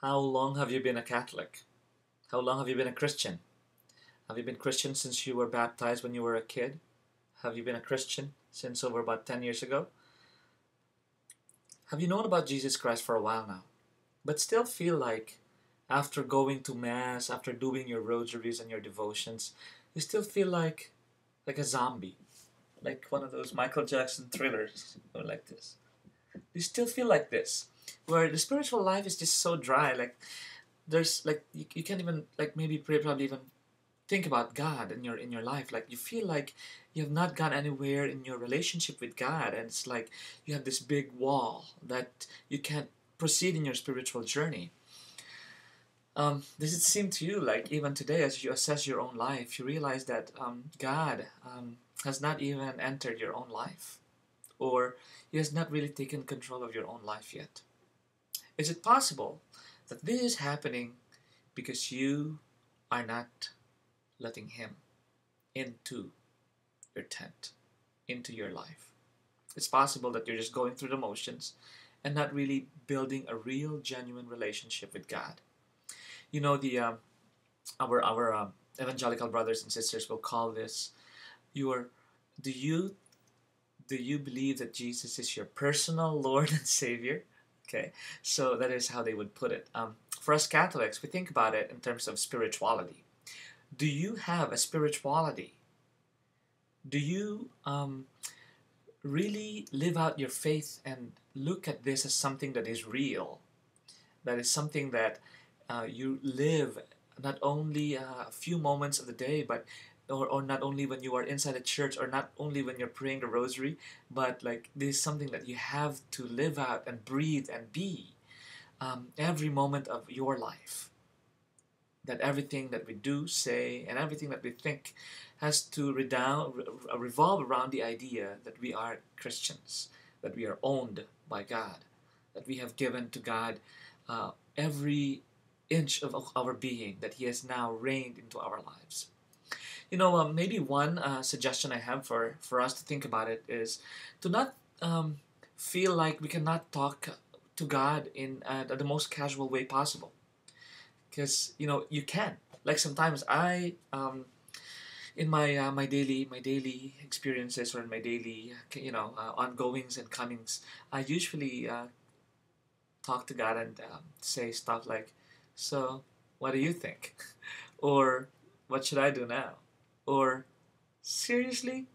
How long have you been a Catholic? How long have you been a Christian? Have you been Christian since you were baptized when you were a kid? Have you been a Christian since over about 10 years ago? Have you known about Jesus Christ for a while now, but still feel like after going to Mass, after doing your rosaries and your devotions, you still feel like a zombie, like one of those Michael Jackson thrillers, or like this. You still feel like this, where the spiritual life is just so dry, like there's like you can't even like maybe probably even think about God in your life. Like you feel like you have not gone anywhere in your relationship with God, and it's like you have this big wall that you can't proceed in your spiritual journey. Does it seem to you like even today, as you assess your own life, you realize that God has not even entered your own life, or He has not really taken control of your own life yet? Is it possible that this is happening because you are not letting Him into your tent, into your life? It's possible that you're just going through the motions and not really building a real, genuine relationship with God. You know, the our evangelical brothers and sisters will call this your. Do you believe that Jesus is your personal Lord and Savior? Okay, so that is how they would put it. For us Catholics, we think about it in terms of spirituality. Do you have a spirituality? Do you really live out your faith and look at this as something that is real? That is something that you live not only a few moments of the day, but or not only when you are inside a church, or not only when you're praying the rosary, but like this is something that you have to live out and breathe and be every moment of your life. That everything that we do, say, and everything that we think has to revolve around the idea that we are Christians, that we are owned by God, that we have given to God every inch of our being, that He has now reigned into our lives. You know, maybe one suggestion I have for us to think about it is to not feel like we cannot talk to God in the most casual way possible. Because you know you can. Like sometimes I in my daily experiences, or in my daily ongoings and comings, I usually talk to God and say stuff like, "So, what do you think?" or "What should I do now?" or "Seriously,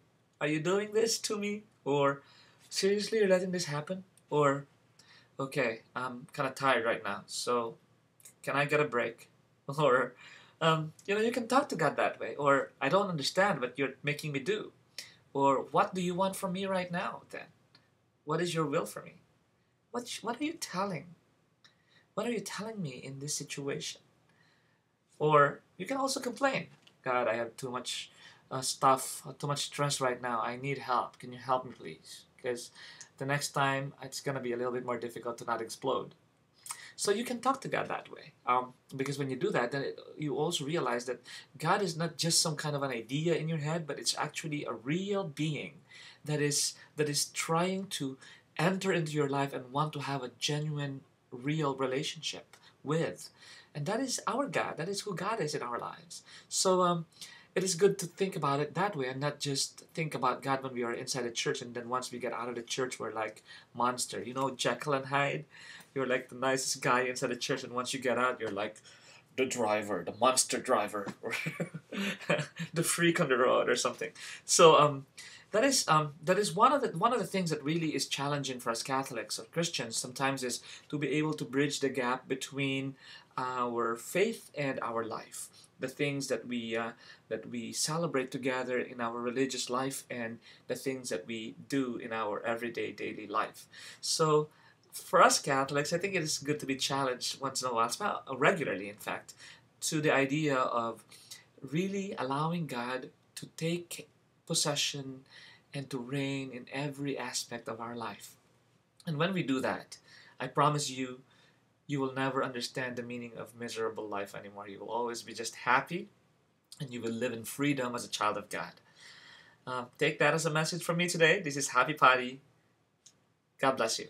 are you doing this to me?" or "Seriously, you're letting this happen?" or "Okay, I'm kind of tired right now, so can I get a break?" Or, you can talk to God that way. Or, "I don't understand what you're making me do." Or, "What do you want from me right now then? What is your will for me? What are you telling? What are you telling me in this situation?" Or, you can also complain. "God, I have too much stuff, too much stress right now. I need help. Can you help me, please? Because the next time it's going to be a little bit more difficult to not explode." So you can talk to God that way, because when you do that, then you also realize that God is not just some kind of an idea in your head, but it's actually a real being that is trying to enter into your life and want to have a genuine, real relationship with, and that is our God. That is who God is in our lives. So it is good to think about it that way, and not just think about God when we are inside a church, and then once we get out of the church, we're like monster. You know, Jekyll and Hyde. You're like the nicest guy inside the church, and once you get out, you're like the driver, the monster driver, or the freak on the road, or something. So that is one of the things that really is challenging for us Catholics or Christians sometimes, is to be able to bridge the gap between our faith and our life. The things that we celebrate together in our religious life, and the things that we do in our everyday daily life. So for us Catholics, I think it is good to be challenged once in a while, regularly in fact, to the idea of really allowing God to take possession and to reign in every aspect of our life. And when we do that, I promise you, you will never understand the meaning of miserable life anymore. You will always be just happy, and you will live in freedom as a child of God. Take that as a message from me today. This is Happy Paddy. God bless you.